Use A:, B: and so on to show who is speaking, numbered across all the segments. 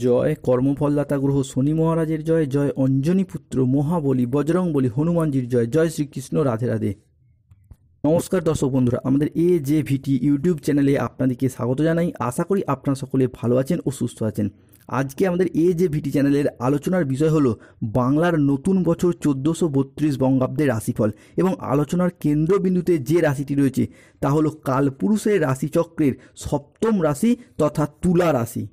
A: জয় কর্মফলদাতা গ্রহ শনি মহারাজের জয়, জয় অঞ্জনী পুত্র মহাবলী বজরংবলী হনুমানজির জয়, জয় শ্রীকৃষ্ণ, রাধে রাধে। নমস্কার দর্শক বন্ধুরা, আমাদের AJVT ইউটিউব চ্যানেলে আপনাদেরকে স্বাগত জানাই। আশা করি আপনারা সকলে ভালো আছেন ও সুস্থ আছেন। আজকে আমাদের AJVT চ্যানেলের আলোচনার বিষয় হলো বাংলার নতুন বছর 1432 বঙ্গাব্দের রাশিফল, এবং আলোচনার কেন্দ্রবিন্দুতে যে রাশিটি রয়েছে তা হলো কালপুরুষের রাশিচক্রের সপ্তম রাশি তথা তুলা রাশি।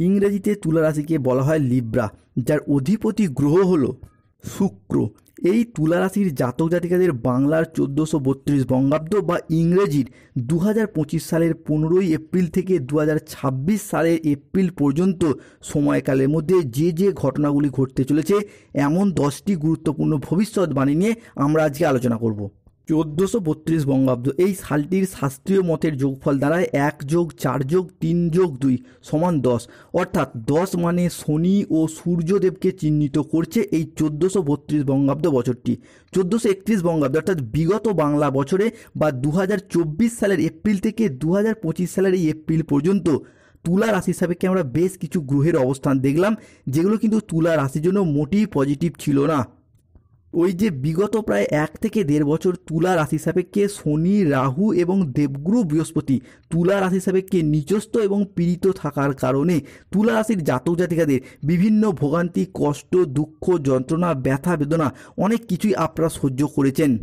A: ইংরেজিতে তুলা রাশিকে বলা হয় লিব্রা, যার অধিপতি গ্রহ হলো শুক্র। এই তুলা রাশির জাতক জাতিকাদের বাংলার 1432 বঙ্গাব্দ বা ইংরেজির 2025 সালের 15ই এপ্রিল থেকে 2026 সালের এপ্রিল পর্যন্ত সময়কালের মধ্যে যে যে ঘটনাগুলি ঘটতে চলেছে, এমন 10টি গুরুত্বপূর্ণ ভবিষ্যৎবাণী নিয়ে আমরা আজকে আলোচনা করব। 1432 বঙ্গাব্দ এই সালটির শাস্ত্রীয় মতের যোগফল দাঁড়ায় 1+4+3+2 = 10, অর্থাৎ 10 মানে শনি ও সূর্যদেবকে চিহ্নিত করছে এই 1432 বঙ্গাব্দ বছরটি। 1431 বঙ্গাব্দ অর্থাৎ বিগত বাংলা বছরে বা 2024 সালের এপ্রিল থেকে 2025 সালের এই এপ্রিল পর্যন্ত তুলা রাশির সাপেক্ষে আমরা বেশ কিছু গ্রহের অবস্থান দেখলাম, যেগুলো কিন্তু তুলা রাশির জন্য মোটেই পজিটিভ ছিল না। ওই যে বিগত প্রায় 1 থেকে 1.5 বছর তুলা রাশির সাপেক্ষে শনি, রাহু এবং দেবগুরু বৃহস্পতি তুলা রাশির সাপেক্ষে নিচস্থ এবং পীড়িত থাকার কারণে তুলা রাশির জাতক জাতিকাদের বিভিন্ন ভোগান্তি, কষ্ট, দুঃখ, যন্ত্রণা, ব্যথা, বেদনা অনেক কিছুই আপনারা সহ্য করেছেন।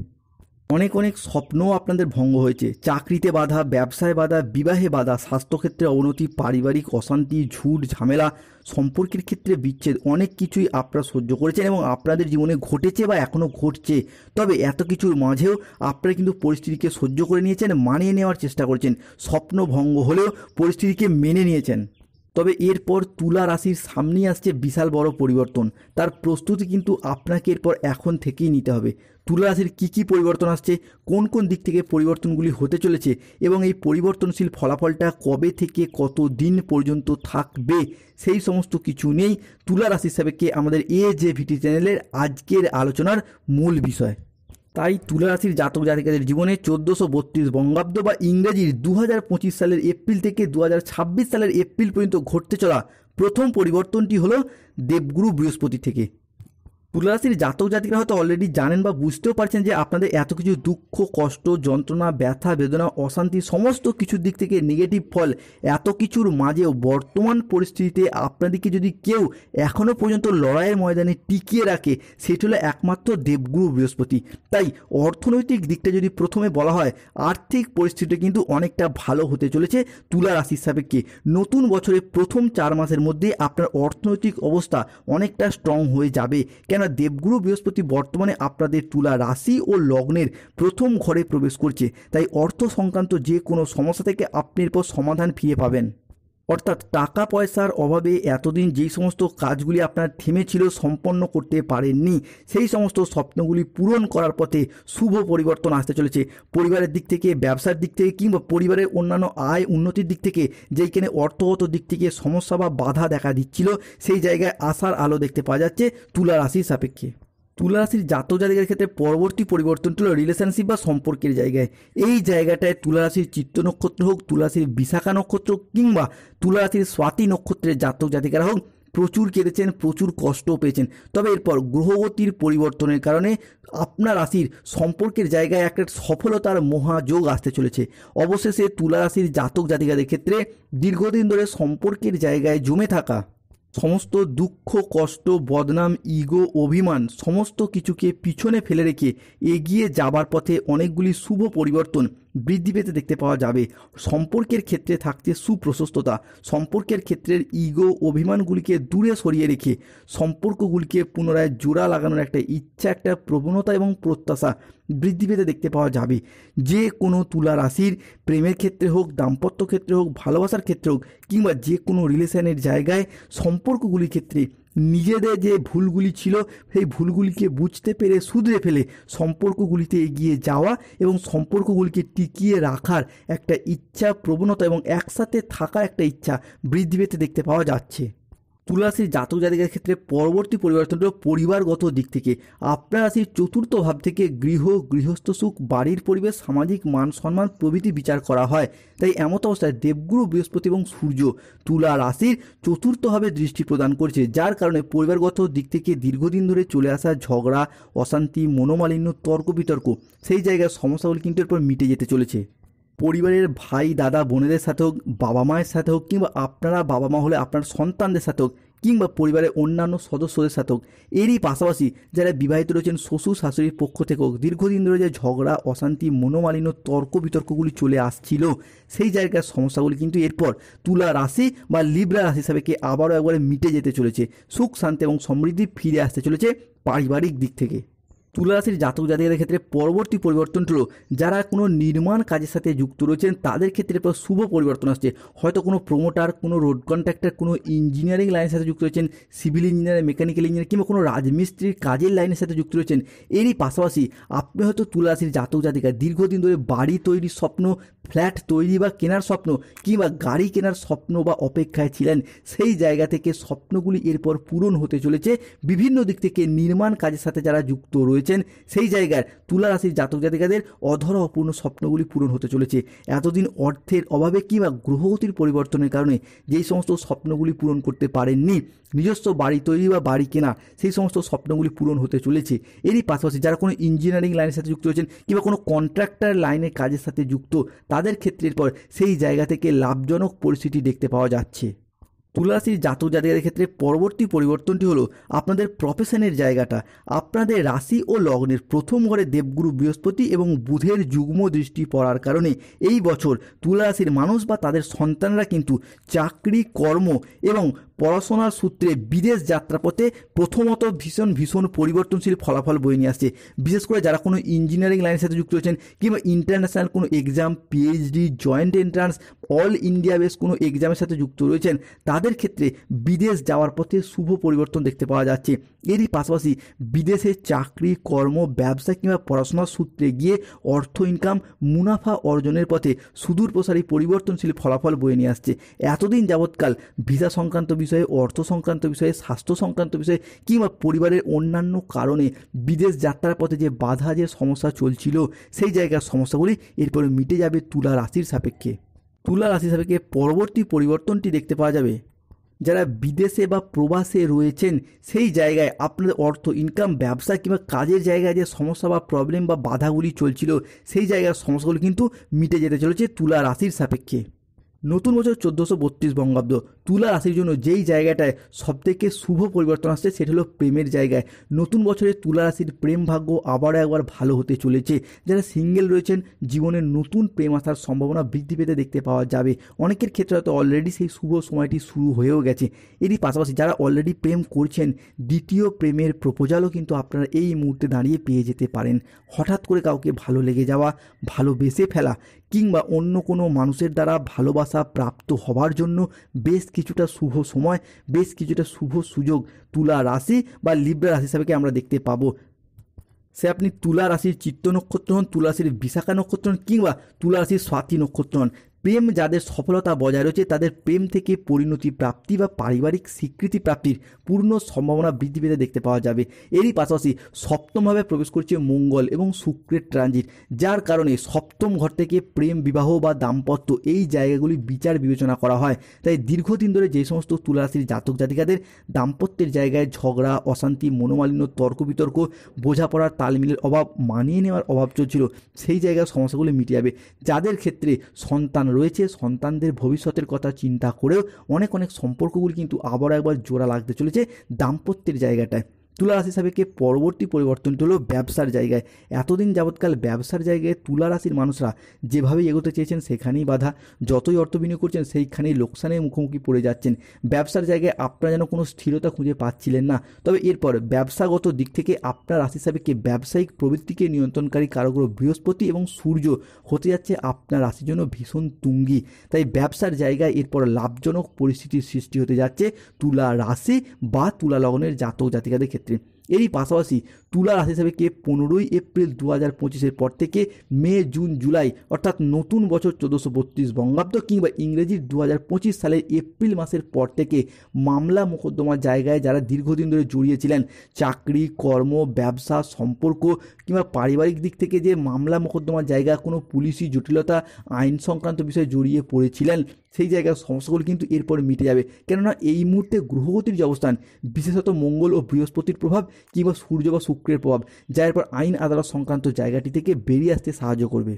A: অনেক অনেক স্বপ্নও আপনাদের ভঙ্গ হয়েছে। চাকরিতে বাধা, ব্যবসায় বাধা, বিবাহে বাধা, স্বাস্থ্যক্ষেত্রে অবনতি, পারিবারিক অশান্তি, ঝুট ঝামেলা, সম্পর্কের ক্ষেত্রে বিচ্ছেদ, অনেক কিছুই আপনারা সহ্য করেছেন এবং আপনাদের জীবনে ঘটেছে বা এখনও ঘটছে। তবে এত কিছুর মাঝেও আপনারা কিন্তু পরিস্থিতিকে সহ্য করে নিয়েছেন, মানিয়ে নেওয়ার চেষ্টা করেছেন। স্বপ্ন ভঙ্গ হলেও পরিস্থিতিকে মেনে নিয়েছেন। তবে এরপর তুলা রাশির সামনেই আসছে বিশাল বড় পরিবর্তন। তার প্রস্তুতি কিন্তু আপনাকে এরপর এখন থেকেই নিতে হবে। তুলা রাশির কী কী পরিবর্তন আসছে, কোন কোন দিক থেকে পরিবর্তনগুলি হতে চলেছে এবং এই পরিবর্তনশীল ফলাফলটা কবে থেকে কত দিন পর্যন্ত থাকবে, সেই সমস্ত কিছু নিয়েই তুলা রাশির সাপেক্ষে আমাদের AJVT চ্যানেলের আজকের আলোচনার মূল বিষয়। তাই তুলা রাশির জাতক জাতিকাদের জীবনে 1432 বঙ্গাব্দ বা ইংরেজির 2025 সালের এপ্রিল থেকে 2026 সালের এপ্রিল পর্যন্ত ঘটতে চলা প্রথম পরিবর্তনটি হলো দেবগুরু বৃহস্পতি থেকে। তুলা রাশির জাতক জাতিকারা হয়তো অলরেডি জানেন বা বুঝতেও পারছেন যে আপনাদের এত কিছু দুঃখ, কষ্ট, যন্ত্রণা, ব্যথা, বেদনা, অশান্তি, সমস্ত কিছুর দিক থেকে নেগেটিভ ফল, এত কিছুর মাঝেও বর্তমান পরিস্থিতিতে আপনাদেরকে যদি কেউ এখনও পর্যন্ত লড়াইয়ের ময়দানে টিকিয়ে রাখে, সেটা হলো একমাত্র দেবগুরু বৃহস্পতি। তাই অর্থনৈতিক দিকটা যদি প্রথমে বলা হয়, আর্থিক পরিস্থিতি কিন্তু অনেকটা ভালো হতে চলেছে তুলা রাশির সাপেক্ষে। নতুন বছরের প্রথম 4 মাসের মধ্যে আপনার অর্থনৈতিক অবস্থা অনেকটা স্ট্রং হয়ে যাবে, কেন দেবগুরু বৃহস্পতি বর্তমানে আপনাদের তুলা রাশি ও লগ্নের প্রথম ঘরে প্রবেশ করছে। তাই অর্থ সংক্রান্ত যে কোনো সমস্যা থেকে আপনি এরপর সমাধান ফিরে পাবেন। অর্থাৎ টাকা পয়সার অভাবে এতদিন যেই সমস্ত কাজগুলি আপনার থেমেছিল, সম্পন্ন করতে পারেননি, সেই সমস্ত স্বপ্নগুলি পূরণ করার পথে শুভ পরিবর্তন আসতে চলেছে। পরিবারের দিক থেকে, ব্যবসার দিক থেকে কিংবা পরিবারের অন্যান্য আয় উন্নতির দিক থেকে যেইখানে অর্থগত দিক থেকে সমস্যা বা বাধা দেখা দিচ্ছিল, সেই জায়গায় আশার আলো দেখতে পাওয়া যাচ্ছে তুলা রাশির সাপেক্ষে। তুলা রাশির জাতক জাতিকার ক্ষেত্রে পরবর্তী পরিবর্তনটি হলো রিলেশনশিপ বা সম্পর্কের জায়গায়। এই জায়গাটায় তুলা রাশির চিত্ত নক্ষত্র হোক, তুলা রাশির বিশাখা নক্ষত্র কিংবা তুলা রাশির স্বাতী নক্ষত্রের জাতক জাতিকারা হোক, প্রচুর কেঁদেছেন, প্রচুর কষ্টও পেয়েছেন। তবে এরপর গ্রহগতির পরিবর্তনের কারণে আপনার রাশির সম্পর্কের জায়গায় একটা সফলতার মহাযোগ আসতে চলেছে। অবশেষে তুলা রাশির জাতক জাতিকাদের ক্ষেত্রে দীর্ঘদিন ধরে সম্পর্কের জায়গায় জমে থাকা সমস্ত দুঃখ, কষ্ট, বদনাম, ইগো, অভিমান সমস্ত কিছুকে পিছনে ফেলে রেখে এগিয়ে যাবার পথে অনেকগুলি শুভ পরিবর্তন বৃদ্ধি পেতে দেখতে পাওয়া যাবে। সম্পর্কের ক্ষেত্রে থাকছে সুপ্রশস্ততা। সম্পর্কের ক্ষেত্রের ইগো, অভিমানগুলিকে দূরে সরিয়ে রেখে সম্পর্কগুলিকে পুনরায় জোড়া লাগানোর একটা ইচ্ছা, একটা প্রবণতা এবং প্রত্যাশা বৃদ্ধি পেতে দেখতে পাওয়া যাবে। যে কোনো তুলা রাশির প্রেমের ক্ষেত্রে হোক, দাম্পত্য ক্ষেত্রে হোক, ভালোবাসার ক্ষেত্রে হোক কিংবা যে কোনো রিলেশনের জায়গায় সম্পর্কগুলির ক্ষেত্রে নিজেদের যে ভুলগুলি ছিল, সেই ভুলগুলিকে বুঝতে পেরে শুধরে ফেলে সম্পর্কগুলিতে এগিয়ে যাওয়া এবং সম্পর্কগুলিকে টিকিয়ে রাখার একটা ইচ্ছা, প্রবণতা এবং একসাথে থাকার একটা ইচ্ছা বৃদ্ধি পেতে দেখতে পাওয়া যাচ্ছে। তুলা রাশির জাতক জাতিকার ক্ষেত্রে পরবর্তী পরিবর্তনটা পরিবারগত দিক থেকে। আপনার রাশির চতুর্থ ভাব থেকে গৃহস্থ সুখ, বাড়ির পরিবেশ, সামাজিক মান সম্মান প্রভৃতি বিচার করা হয়। তাই এমত অবস্থায় দেবগুরু বৃহস্পতি এবং সূর্য তুলা রাশির চতুর্থভাবে দৃষ্টি প্রদান করছে, যার কারণে পরিবারগত দিক থেকে দীর্ঘদিন ধরে চলে আসা ঝগড়া, অশান্তি, মনোমালিন্য, তর্ক বিতর্ক সেই জায়গার সমস্যাগুলি কিন্তু এরপর মিটে যেতে চলেছে। পরিবারের ভাই দাদা বোনেদের সাথে হোক, বাবা মায়ের সাথে হোক, কিংবা আপনারা বাবা মা হলে আপনার সন্তানদের সাথে হোক, কিংবা পরিবারের অন্যান্য সদস্যদের সাথে হোক, এরই পাশাপাশি যারা বিবাহিত রয়েছেন শ্বশুর শাশুড়ির পক্ষ থেকে হোক, দীর্ঘদিন ধরে যে ঝগড়া, অশান্তি, মনোমালিন্য, তর্ক বিতর্কগুলি চলে আসছিল সেই জায়গার সমস্যাগুলি কিন্তু এরপর তুলা রাশি বা লিব্রা রাশি হিসাবে আবারও একবারে মিটে যেতে চলেছে। সুখ শান্তি এবং সমৃদ্ধি ফিরে আসতে চলেছে পারিবারিক দিক থেকে। তুলা রাশির জাতক জাতিকাদের ক্ষেত্রে পরবর্তী পরিবর্তনটি হলো যারা কোনো নির্মাণ কাজের সাথে যুক্ত রয়েছেন তাদের ক্ষেত্রে শুভ পরিবর্তন আসছে। হয়তো কোনো প্রমোটার, কোনো রোড কন্ট্রাক্টর, কোনো ইঞ্জিনিয়ারিং লাইনের সাথে যুক্ত রয়েছেন, সিভিল ইঞ্জিনিয়ার, মেকানিক্যাল ইঞ্জিনিয়ার, কিংবা কোনো রাজমিস্ত্রির কাজের লাইনের সাথে যুক্ত রয়েছেন। এরই পাশাপাশি আপনি হয়তো তুলা রাশির জাতক জাতিকা দীর্ঘদিন ধরে বাড়ি তৈরির স্বপ্ন, ফ্ল্যাট তৈরি বা কেনার স্বপ্ন, কিংবা গাড়ি কেনার স্বপ্ন বা অপেক্ষায় ছিলেন, সেই জায়গা থেকে স্বপ্নগুলি এরপর পূরণ হতে চলেছে। বিভিন্ন দিক থেকে নির্মাণ কাজের সাথে যারা যুক্ত রয়েছেন সেই জায়গার তুলা রাশির জাতক জাতিকাদের অধরা অপূর্ণ স্বপ্নগুলি পূরণ হতে চলেছে। এতদিন অর্থের অভাবে কিংবা গ্রহগতির পরিবর্তনের কারণে যেই সমস্ত স্বপ্নগুলি পূরণ করতে পারেননি, নিজস্ব বাড়ি তৈরি বা বাড়ি কেনা, সেই সমস্ত স্বপ্নগুলি পূরণ হতে চলেছে। এরই পাশাপাশি যারা কোনো ইঞ্জিনিয়ারিং লাইনের সাথে যুক্ত রয়েছেন কিংবা কোনো কন্ট্রাক্টর লাইনের কাজের সাথে যুক্ত, তাদের ক্ষেত্রের পর সেই জায়গা থেকে লাভজনক পরিস্থিতি দেখতে পাওয়া যাচ্ছে। তুলা রাশির জাতক জাতিকাদের ক্ষেত্রে পরবর্তী পরিবর্তনটি হলো আপনাদের প্রফেশনের জায়গাটা। আপনাদের রাশি ও লগ্নের প্রথম ঘরে দেবগুরু বৃহস্পতি এবং বুধের যুগ্ম দৃষ্টি পড়ার কারণে এই বছর তুলা রাশির মানুষ বা তাদের সন্তানরা কিন্তু চাকরি, কর্ম এবং পড়াশোনার সূত্রে বিদেশ যাত্রাপথে প্রথমত ভীষণ পরিবর্তনশীল ফলাফল বয়ে নিয়ে আসছে। বিশেষ করে যারা কোনো ইঞ্জিনিয়ারিং লাইনের সাথে যুক্ত রয়েছেন কিংবা ইন্টারন্যাশনাল কোনো exam, PhD, joint entrance, all India base কোনো এক্সামের সাথে যুক্ত রয়েছেন, তাদের ক্ষেত্রে বিদেশ যাওয়ার পথে শুভ পরিবর্তন দেখতে পাওয়া যাচ্ছে। এরই পাশাপাশি বিদেশে চাকরি, কর্ম, ব্যবসা কিংবা পড়াশোনার সূত্রে গিয়ে অর্থ ইনকাম, মুনাফা অর্জনের পথে সুদূর প্রসারী পরিবর্তনশীল ফলাফল বয়ে নিয়ে আসছে। এতদিন যাবৎকাল ভিসা সংক্রান্ত বিষয়ে, অর্থ সংক্রান্ত বিষয়ে, স্বাস্থ্য সংক্রান্ত বিষয়ে কিংবা পরিবারের অন্যান্য কারণে বিদেশ যাত্রার পথে যে বাধা, যে সমস্যা চলছিল, সেই জায়গার সমস্যাগুলি এরপরে মিটে যাবে তুলা রাশির সাপেক্ষে। তুলা রাশি সাপেক্ষে পরবর্তী পরিবর্তনটি দেখতে পাওয়া যাবে যারা বিদেশে বা প্রবাসে রয়েছেন, সেই জায়গায় আপনাদের অর্থ ইনকাম, ব্যবসা কিংবা কাজের জায়গায় যে সমস্যা বা প্রবলেম বা বাধাগুলি চলছিল, সেই জায়গার সমস্যাগুলি কিন্তু মিটে যেতে চলেছে তুলা রাশির সাপেক্ষে। নতুন বছর 1432 বঙ্গাব্দ তুলা রাশির জন্য যেই জায়গাটায় সবথেকে শুভ পরিবর্তন আসছে সেটা হলো প্রেমের জায়গায়। নতুন বছরে তুলা রাশির প্রেম ভাগ্য আবারও একবার ভালো হতে চলেছে। যারা সিঙ্গেল রয়েছেন, জীবনের নতুন প্রেম আসার সম্ভাবনা বৃদ্ধি পেতে দেখতে পাওয়া যাবে। অনেকের ক্ষেত্রে হয়তো অলরেডি সেই শুভ সময়টি শুরু হয়েও গেছে। এরই পাশাপাশি যারা অলরেডি প্রেম করছেন, দ্বিতীয় প্রেমের প্রপোজালও কিন্তু আপনারা এই মুহূর্তে দাঁড়িয়ে পেয়ে যেতে পারেন। হঠাৎ করে কাউকে ভালো লেগে যাওয়া, ভালোবেসে ফেলা কিংবা অন্য কোনো মানুষের দ্বারা ভালোবাসা প্রাপ্ত হওয়ার জন্য বেশ কিছুটা শুভ সময়, বেশ কিছুটা শুভ সুযোগ তুলা রাশি বা লিব্রা রাশি হিসাবে আমরা দেখতে পাবো। সে আপনি তুলা রাশির চিত্ত নক্ষত্র হন, তুলা রাশির বিশাখা নক্ষত্র হন, কিংবা তুলা রাশির স্বাতী নক্ষত্র হন, প্রেম যাদের সফলতা বজায় রয়েছে তাদের প্রেম থেকে পরিণতি প্রাপ্তি বা পারিবারিক স্বীকৃতি প্রাপ্তির পূর্ণ সম্ভাবনা বৃদ্ধি পেতে দেখতে পাওয়া যাবে। এরই পাশাপাশি সপ্তমভাবে প্রবেশ করছে মঙ্গল এবং শুক্রের ট্রানজিট, যার কারণে সপ্তম ঘর থেকে প্রেম, বিবাহ বা দাম্পত্য এই জায়গাগুলি বিচার বিবেচনা করা হয়। তাই দীর্ঘদিন ধরে যে সমস্ত তুলা রাশির জাতক জাতিকাদের দাম্পত্যের জায়গায় ঝগড়া, অশান্তি, মনোমালিন্য, তর্ক বিতর্ক, বোঝাপড়ার তালমিলের অভাব, মানিয়ে নেওয়ার অভাব চলছিল, সেই জায়গার সমস্যাগুলি মিটে যাবে। যাদের ক্ষেত্রে সন্তান রয়েছে, সন্তানদের ভবিষ্যতের কথা চিন্তা করেও অনেক সম্পর্কগুলি কিন্তু আবার একবার জোড়া লাগতে চলেছে দাম্পত্যের জায়গাটায়। তুলা রাশি সাপেক্ষে পরবর্তী পরিবর্তনটি হলো ব্যবসার জায়গায়। এতদিন যাবৎকাল ব্যবসার জায়গায় তুলা রাশির মানুষরা যেভাবেই এগোতে চেয়েছেন সেখানেই বাধা, যতই অর্থ বিনিয়োগ করছেন সেইখানেই লোকসানের মুখোমুখি পড়ে যাচ্ছেন। ব্যবসার জায়গায় আপনারা যেন কোনো স্থিরতা খুঁজে পাচ্ছিলেন না। তবে এরপর ব্যবসাগত দিক থেকে আপনার রাশি সাপেক্ষে ব্যবসায়িক প্রবৃত্তিকে নিয়ন্ত্রণকারী কারকগ্রহ বৃহস্পতি এবং সূর্য হতে যাচ্ছে আপনার রাশির জন্য ভীষণ তুঙ্গি। তাই ব্যবসার জায়গায় এরপর লাভজনক পরিস্থিতির সৃষ্টি হতে যাচ্ছে তুলা রাশি বা তুলা লগ্নের জাতক জাতিকাদের ক্ষেত্রে। এরই পাশাপাশি তুলা রাশি হিসাবে 15ই এপ্রিল 2025-এর পর থেকে মে, জুন, জুলাই অর্থাৎ নতুন বছর 1432 বঙ্গাব্দ কিংবা ইংরেজির 2025 সালের এপ্রিল মাসের পর থেকে মামলা মোকদ্দমার জায়গায় যারা দীর্ঘদিন ধরে জড়িয়েছিলেন, চাকরি, কর্ম, ব্যবসা, সম্পর্ক কিংবা পারিবারিক দিক থেকে যে মামলা মোকদ্দমার জায়গা, কোনো পুলিশি জটিলতা, আইন সংক্রান্ত বিষয়ে জড়িয়ে পড়েছিলেন, সেই জায়গার সমস্যাগুলো কিন্তু এরপর মিটে যাবে। কেননা এই মুহূর্তে গ্রহগতির যে অবস্থান, বিশেষত মঙ্গল ও বৃহস্পতির প্রভাব কিংবা সূর্য বা শুক্রের প্রভাব, যা এরপর আইন আদালত সংক্রান্ত জায়গাটি থেকে বেরিয়ে আসতে সাহায্য করবে।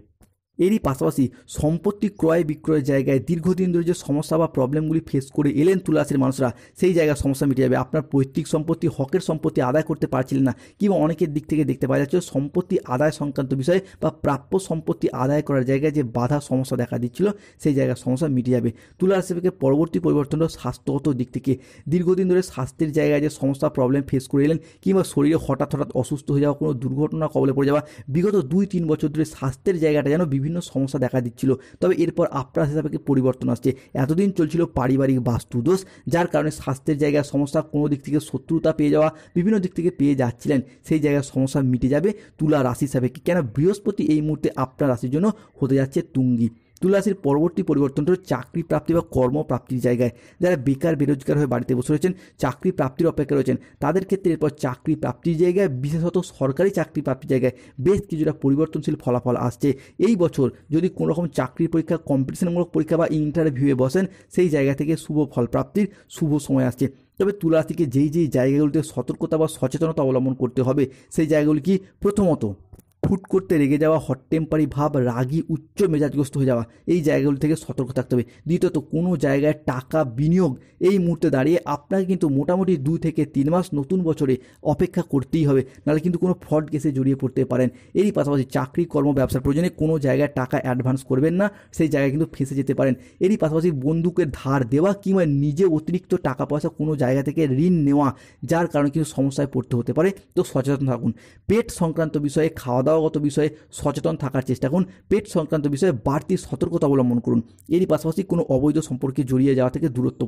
A: এরই পাশাপাশি সম্পত্তি ক্রয় বিক্রয়ের জায়গায় দীর্ঘদিন ধরে যে সমস্যা বা প্রবলেমগুলি ফেস করে এলেন তুলা রাশির মানুষরা, সেই জায়গার সমস্যা মিটে যাবে। আপনার পৈতৃক সম্পত্তি, হকের সম্পত্তি আদায় করতে পারছিলেন না, কিংবা অনেকের দিক থেকে দেখতে পাওয়া যাচ্ছে সম্পত্তি আদায় সংক্রান্ত বিষয়ে বা প্রাপ্য সম্পত্তি আদায় করার জায়গায় যে বাধা সমস্যা দেখা দিচ্ছিল, সেই জায়গার সমস্যা মিটে যাবে। তুলা রাশি থেকে পরবর্তী পরিবর্তন হলো স্বাস্থ্যগত দিক থেকে। দীর্ঘদিন ধরে স্বাস্থ্যের জায়গায় যে সমস্যা প্রবলেম ফেস করে এলেন, কিংবা শরীরে হঠাৎ অসুস্থ হয়ে যাওয়া, কোনো দুর্ঘটনা কবলে পড়ে যাওয়া, বিগত 2-3 বছর ধরে স্বাস্থ্যের জায়গাটা যেন বিভিন্ন সমস্যা দেখা দিচ্ছিল। তবে এরপর আপনার হিসাবে পরিবর্তন আসছে। এতদিন চলছিল পারিবারিক বাস্তুদোষ, যার কারণে স্বাস্থ্যের জায়গায় সমস্যা, কোনো দিক থেকে শত্রুতা পেয়ে যাওয়া, বিভিন্ন দিক থেকে পেয়ে যাচ্ছিলেন, সেই জায়গায় সমস্যা মিটে যাবে তুলা রাশি হিসাবে। কেন বৃহস্পতি এই মুহূর্তে আপনার রাশির জন্য হতে যাচ্ছে তুঙ্গি। তুলা রাশির পরবর্তী পরিবর্তনটা হলো চাকরি প্রাপ্তি বা কর্মপ্রাপ্তির জায়গায়। যারা বেকার বেরোজগার হয়ে বাড়িতে বসে রয়েছেন, চাকরি প্রাপ্তির অপেক্ষা রয়েছেন, তাদের ক্ষেত্রে এরপর চাকরি প্রাপ্তির জায়গায়, বিশেষত সরকারি চাকরি প্রাপ্তির জায়গায় বেশ কিছুটা পরিবর্তনশীল ফলাফল আসছে। এই বছর যদি কোনো রকম চাকরির পরীক্ষা, কম্পিটিশনমূলক পরীক্ষা বা ইন্টারভিউয়ে বসেন, সেই জায়গা থেকে শুভ ফল প্রাপ্তির শুভ সময় আসছে। তবে তুলা রাশিকে যেই জায়গাগুলিতে সতর্কতা বা সচেতনতা অবলম্বন করতে হবে, সেই জায়গাগুলি কি? প্রথমত, হুট করতে রেগে যাওয়া, হট টেম্পারি ভাব, রাগী, উচ্চ মেজাজগ্রস্ত হয়ে যাওয়া, এই জায়গাগুলি থেকে সতর্ক থাকতে হবে। দ্বিতীয়ত, কোনো জায়গায় টাকা বিনিয়োগ এই মুহূর্তে দাঁড়িয়ে আপনাকে কিন্তু মোটামুটি 2 থেকে 3 মাস নতুন বছরে অপেক্ষা করতেই হবে, নাহলে কিন্তু কোনো ফ্রড কেসে জড়িয়ে পড়তে পারেন। এরই পাশাপাশি চাকরি, কর্ম, ব্যবসার প্রয়োজনে কোনো জায়গায় টাকা অ্যাডভান্স করবেন না, সেই জায়গায় কিন্তু ফেঁসে যেতে পারেন। এরই পাশাপাশি বন্ধুকে ধার দেওয়া কিংবা নিজে অতিরিক্ত টাকা পয়সা কোনো জায়গা থেকে ঋণ নেওয়া, যার কারণে কিন্তু সমস্যায় পড়তে হতে পারে। তো সচেতন থাকুন। পেট সংক্রান্ত বিষয়ে, খাওয়া দাওয়াগত বিষয়ে সচেতন থাকার চেষ্টা করুন। পেট সংক্রান্ত বিষয়ে বাড়তি সতর্কতা অবলম্বন করুন। এরই পাশাপাশি কোনো অবৈধ সম্পর্কে জড়িয়ে যাওয়া থেকে দূরত্ব